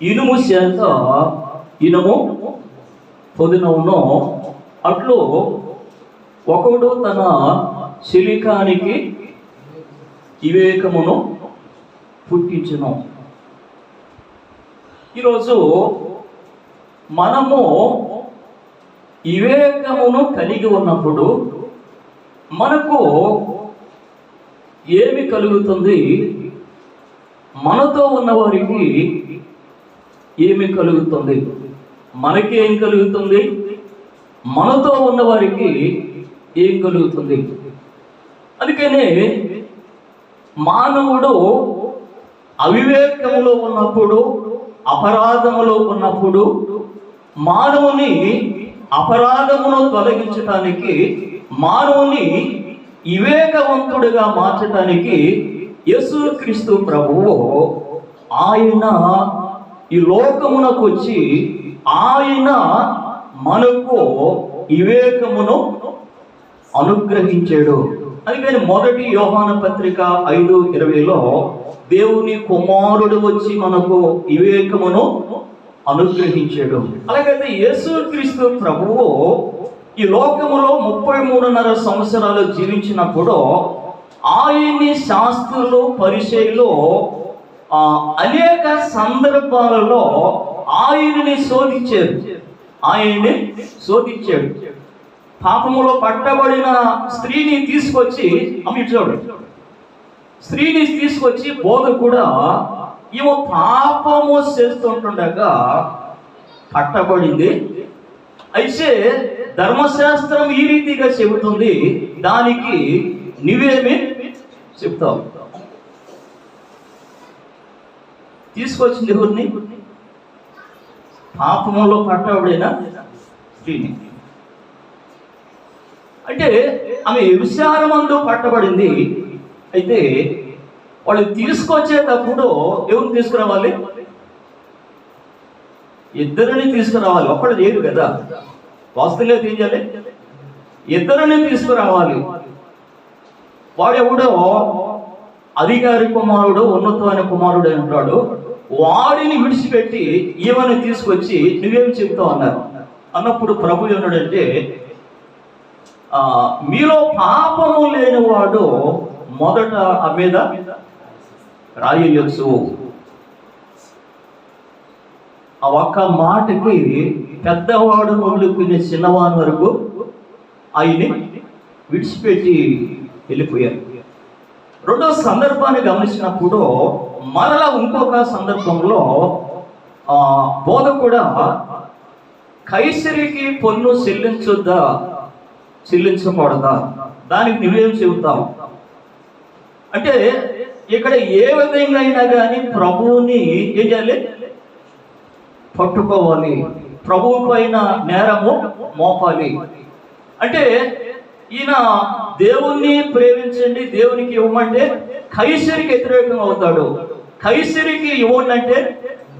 ఇనుము చేత ఇనుము పొదినవును, అట్లు ఒకడు తన శిలికానికి వివేకమును పుట్టించును. ఈరోజు మనము వివేకమును కలిగి ఉన్నప్పుడు మనకు ఏమి కలుగుతుంది? మనతో ఉన్నవారికి ఏమి కలుగుతుంది? మనకి ఏం కలుగుతుంది? మనతో ఉన్నవారికి ఏం కలుగుతుంది? అందుకనే మానవుడు అవివేకములో ఉన్నప్పుడు, అపరాధములో ఉన్నప్పుడు మానవుని అపరాధమును తొలగించటానికి, మానవుని వివేకవంతుడిగా మార్చటానికి యేసుక్రీస్తు ప్రభువు ఆయన ఈ లోకమునకు వచ్చి ఆయన మనకు వివేకమును అనుగ్రహించాడు. అందుకని మొదటి యోహాను పత్రిక 5:20లో దేవుని కుమారుడు వచ్చి మనకు వివేకమును అనుగ్రహించాడు. అలాగైతే యేసుక్రీస్తు ప్రభువు ఈ లోకములో 33.5 సంవత్సరాలు జీవించినప్పుడు ఆయన్ని శాస్త్రులు, పరిసయ్యులు అనేక సందర్భాలలో ఆయన్ని శోధించాడు. పాపములో పట్టబడిన స్త్రీని తీసుకొచ్చి స్త్రీని తీసుకొచ్చి బోధ కూడా ఈమె పాపము చేస్తుండగా పట్టబడింది. అయితే ధర్మశాస్త్రం ఈ రీతిగా చెబుతుంది, దానికి నువ్వేమి చెప్తావు? తీసుకొచ్చింది ఎవరిని? పాపములో పట్టబడిన స్త్రీని. అంటే ఆమె వ్యభిచారమందు పట్టబడింది. అయితే వాళ్ళు తీసుకొచ్చేటప్పుడు ఎవరిని తీసుకురావాలి? ఇద్దరిని తీసుకురావాలి, ఒక్కడు లేదు కదా. వాస్తవంగా ఏం చేయాలి? ఇద్దరిని తీసుకురావాలి. వాడెవడో అధికారి కుమారుడు, ఉన్నతమైన కుమారుడు అంటాడు. వాడిని విడిచిపెట్టి ఈమెను తీసుకొచ్చి నువ్వేం చెప్తావు అన్నారు. అన్నప్పుడు ప్రభు ఏమన్నాడంటే, మీలో పాపము లేని వాడు మొదట ఆ మీద రాయొచ్చు. ఆ ఒక్క మాటకి పెద్దవాడు మొదలుకునే చిన్నవాని వరకు ఆయన్ని విడిచిపెట్టి వెళ్ళిపోయారు. రెండో సందర్భాన్ని గమనించినప్పుడు మరలా ఇంకొక సందర్భంలో బోధ కూడా కైసరికి పన్ను చెల్లించకూడదా, దానికి నువ్వేం చెబుతావు అంటే, ఇక్కడ ఏ విధంగా అయినా కానీ ప్రభువుని ఏం చేయాలి? పట్టుకోవాలి, ప్రభువు పైన నేరము మోపాలి. అంటే ఈయన దేవుణ్ణి ప్రేమించండి, దేవునికి ఇవ్వమంటే కైసరికి వ్యతిరేకంగా అవుతాడు. కైసరికి ఇవ్వండి అంటే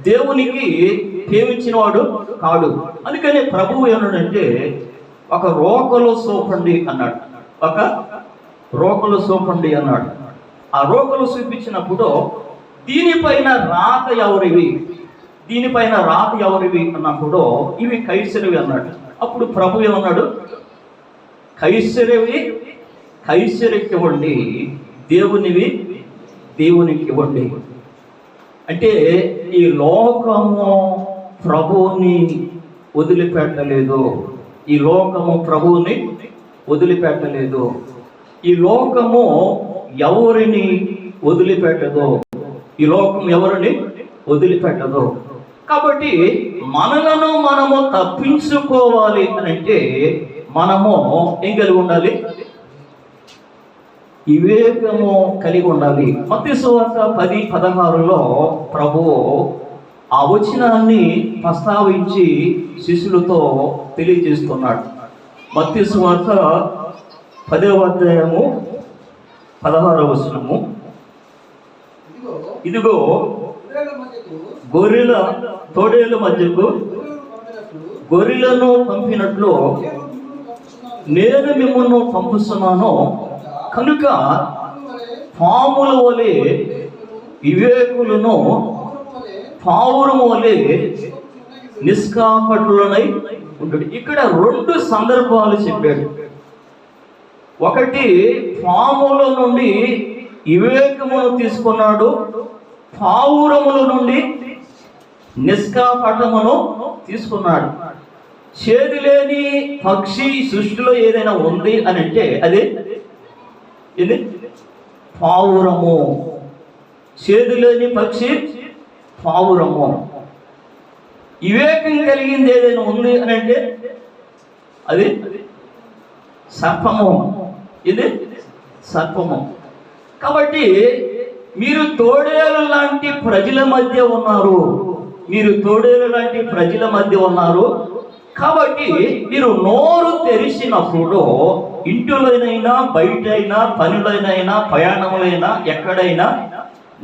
దేవునికి ప్రేమించిన వాడు కాడు. అందుకని ప్రభువు ఏమన్నాడంటే, ఒక రోకలు సోపండి అన్నాడు. ఒక రోకలు సోపండి అన్నాడు. ఆ రోకలు చూపించినప్పుడు దీనిపైన రాత ఎవరివి అన్నప్పుడు ఇవి కైసరివి అన్నాడు. అప్పుడు ప్రభు ఏమన్నాడు? కైసరికి ఇవ్వండి, దేవునికి ఇవ్వండి. అంటే ఈ లోకము ప్రభువుని వదిలిపెట్టలేదు. ఈ లోకము ప్రభువుని వదిలిపెట్టలేదు. ఈ లోకము ఎవరిని వదిలిపెట్టదు. ఈ లోకం ఎవరిని వదిలిపెట్టదు. కాబట్టి మనలను మనము తప్పించుకోవాలి అని అంటే మనము ఏం కలిగి ఉండాలి? వివేకము కలిగి ఉండాలి. మత్తయి సువార్త 10:16లో ప్రభువు ఆ వచనాన్ని ప్రస్తావించి శిష్యులతో తెలియజేస్తున్నాడు. మత్తయి సువార్త 10:16 ఇదిగో గొర్రెల తోడేళ్ళ మధ్యకు గొర్రెలను పంపినట్లు నేను మిమ్మల్ని పంపిస్తున్నాను కనుక పాముల వలె వివేకులను పావురము వలె నిష్కాపటులనై ఉంటాడు. ఇక్కడ 2 సందర్భాలు చెప్పాడు. ఒకటి, పాముల నుండి వివేకమును తీసుకున్నాడు, పావురముల నుండి నిష్కాపటమును తీసుకున్నాడు. చేదు లేని పక్షి సృష్టిలో ఏదైనా ఉంది అని అంటే అదే ఇది పావురము. చేదు లేని పక్షి పావురము. వివేకం కలిగింది ఏదైనా ఉంది అని అంటే అది సర్పము. ఇది సర్పము. కాబట్టి మీరు తోడేలు లాంటి ప్రజల మధ్య ఉన్నారు. మీరు తోడేలు లాంటి ప్రజల మధ్య ఉన్నారు. కాబట్టి మీరు నోరు తెరిచినప్పుడు ఇంటిలోనైనా బయటైనా పనులైనా ప్రయాణములైనా ఎక్కడైనా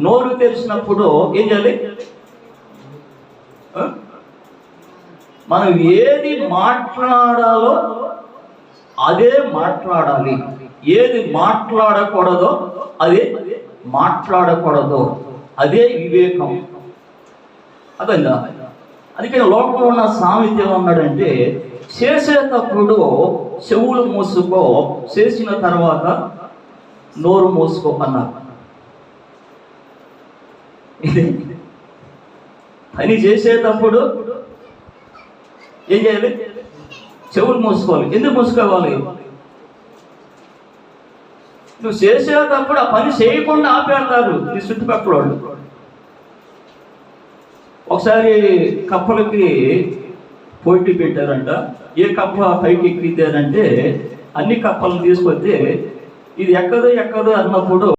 నోరు తెరిచినప్పుడు ఏం చేయాలి? మనం ఏది మాట్లాడాలో అదే మాట్లాడాలి. ఏది మాట్లాడకూడదో అదే మాట్లాడకూడదు. అదే వివేకం. అర్థంగా? అందుకని లోకంలో ఉన్న సామెత ఏమన్నాడంటే, చేసేటప్పుడు చెవులు మూసుకో, చేసిన తర్వాత నోరు మూసుకో అన్నారు. పని చేసేటప్పుడు ఏం చేయాలి? చెవులు మూసుకోవాలి. ఎందుకు మూసుకోవాలి? నువ్వు చేసేటప్పుడు ఆ పని చేయకుండా ఆపేస్తారు నీ చుట్టుపక్కల వాళ్ళు. ఒకసారి కప్పలకి పోటీ పెట్టారంట. ఏ కప్ప పైకి ఎక్కిద్దారంటే అన్ని కప్పలను తీసుకొస్తే ఇది ఎక్కదో అన్నప్పుడు